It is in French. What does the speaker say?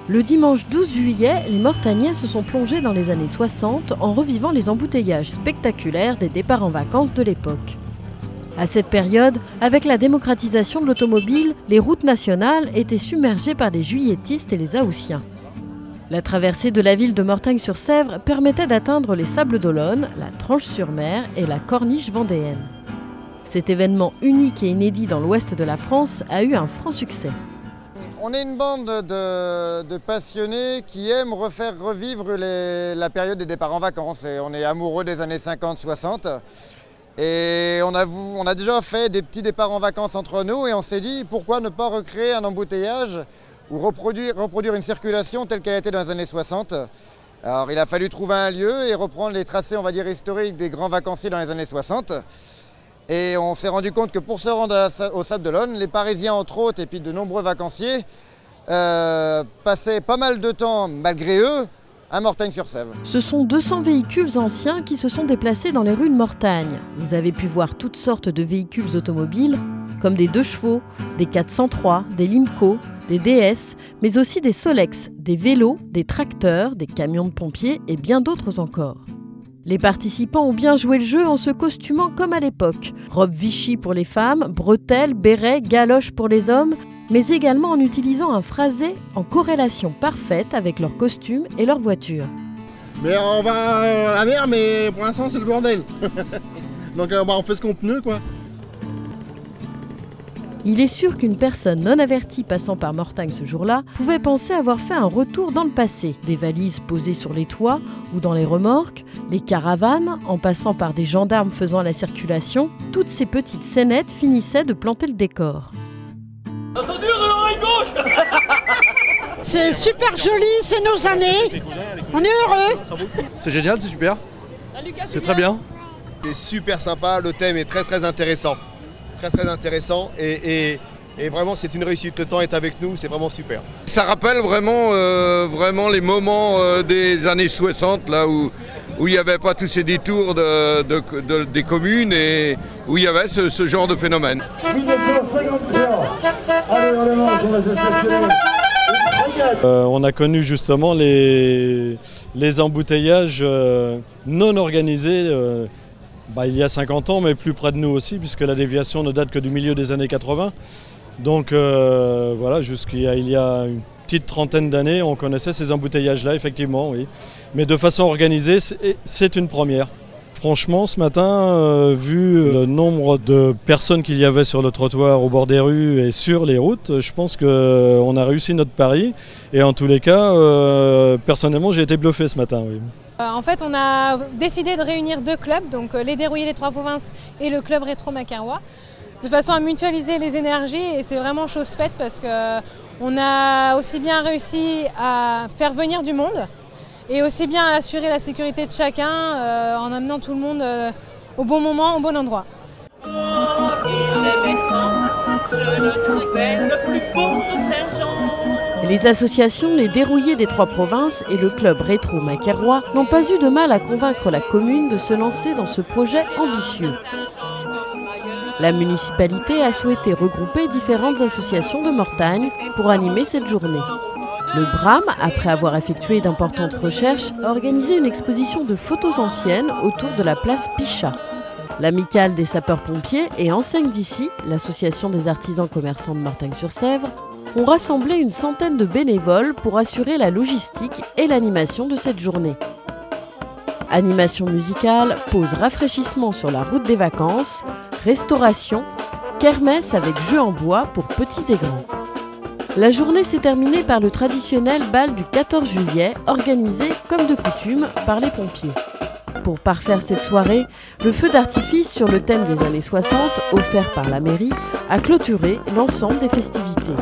Le dimanche 12 juillet, les Mortagnais se sont plongés dans les années 60 en revivant les embouteillages spectaculaires des départs en vacances de l'époque. À cette période, avec la démocratisation de l'automobile, les routes nationales étaient submergées par les juilletistes et les Haussiens. La traversée de la ville de Mortagne-sur-Sèvre permettait d'atteindre les Sables d'Olonne, la Tranche-sur-Mer et la Corniche vendéenne. Cet événement unique et inédit dans l'ouest de la France a eu un franc succès. On est une bande de passionnés qui aiment refaire revivre la période des départs en vacances. Et on est amoureux des années 50-60. Et on a déjà fait des petits départs en vacances entre nous et on s'est dit pourquoi ne pas recréer un embouteillage ou reproduire une circulation telle qu'elle était dans les années 60. Alors il a fallu trouver un lieu et reprendre les tracés, on va dire, historiques des grands vacanciers dans les années 60. Et on s'est rendu compte que pour se rendre au Sable d'Olonne, les Parisiens entre autres et puis de nombreux vacanciers passaient pas mal de temps, malgré eux, à Mortagne-sur-Sèvre. Ce sont 200 véhicules anciens qui se sont déplacés dans les rues de Mortagne. Vous avez pu voir toutes sortes de véhicules automobiles, comme des 2 chevaux, des 403, des Limco, des DS, mais aussi des Solex, des vélos, des tracteurs, des camions de pompiers et bien d'autres encore. Les participants ont bien joué le jeu en se costumant comme à l'époque. Robe Vichy pour les femmes, bretelles, bérets, galoches pour les hommes, mais également en utilisant un phrasé en corrélation parfaite avec leur costume et leur voiture. Mais on va à la mer, mais pour l'instant c'est le bordel. Donc on fait ce qu'on peut, quoi. Il est sûr qu'une personne non avertie passant par Mortagne ce jour-là pouvait penser avoir fait un retour dans le passé. Des valises posées sur les toits ou dans les remorques, les caravanes, en passant par des gendarmes faisant la circulation, toutes ces petites scénettes finissaient de planter le décor. Attendu de l'oreille gauche. C'est super joli, c'est nos années. On est heureux. C'est génial, c'est super. C'est très bien. C'est super sympa, le thème est très intéressant. Très intéressant et vraiment c'est une réussite. Le temps est avec nous, c'est vraiment super. Ça rappelle vraiment les moments des années 60, là où il n'y avait pas tous ces détours des communes et où il y avait ce genre de phénomène. On a connu justement les embouteillages non organisés il y a 50 ans, mais plus près de nous aussi, puisque la déviation ne date que du milieu des années 80. Donc voilà, jusqu'il y a une petite trentaine d'années, on connaissait ces embouteillages-là, effectivement, oui. Mais de façon organisée, c'est une première. Franchement, ce matin, vu le nombre de personnes qu'il y avait sur le trottoir, au bord des rues et sur les routes, je pense qu'on a réussi notre pari. Et en tous les cas, personnellement, j'ai été bluffé ce matin, oui. En fait, on a décidé de réunir 2 clubs, donc les Dérouillés des Trois Provinces et le club Rétro Macarois, de façon à mutualiser les énergies, et c'est vraiment chose faite parce qu'on a aussi bien réussi à faire venir du monde et aussi bien à assurer la sécurité de chacun en amenant tout le monde au bon moment, au bon endroit. Oh, il est temps, je le trouvais le plus beau de Saint-Jean. Les associations Les Dérouillés des Trois Provinces et le club Rétro Macarois n'ont pas eu de mal à convaincre la commune de se lancer dans ce projet ambitieux. La municipalité a souhaité regrouper différentes associations de Mortagne pour animer cette journée. Le BRAM, après avoir effectué d'importantes recherches, a organisé une exposition de photos anciennes autour de la place Pichat. L'Amicale des sapeurs-pompiers et Enseigne d'ici, l'association des artisans commerçants de Mortagne-sur-Sèvre, ont rassemblé une centaine de bénévoles pour assurer la logistique et l'animation de cette journée. Animation musicale, pause rafraîchissement sur la route des vacances, restauration, kermesse avec jeux en bois pour petits et grands. La journée s'est terminée par le traditionnel bal du 14 juillet, organisé comme de coutume par les pompiers. Pour parfaire cette soirée, le feu d'artifice sur le thème des années 60, offert par la mairie, a clôturé l'ensemble des festivités.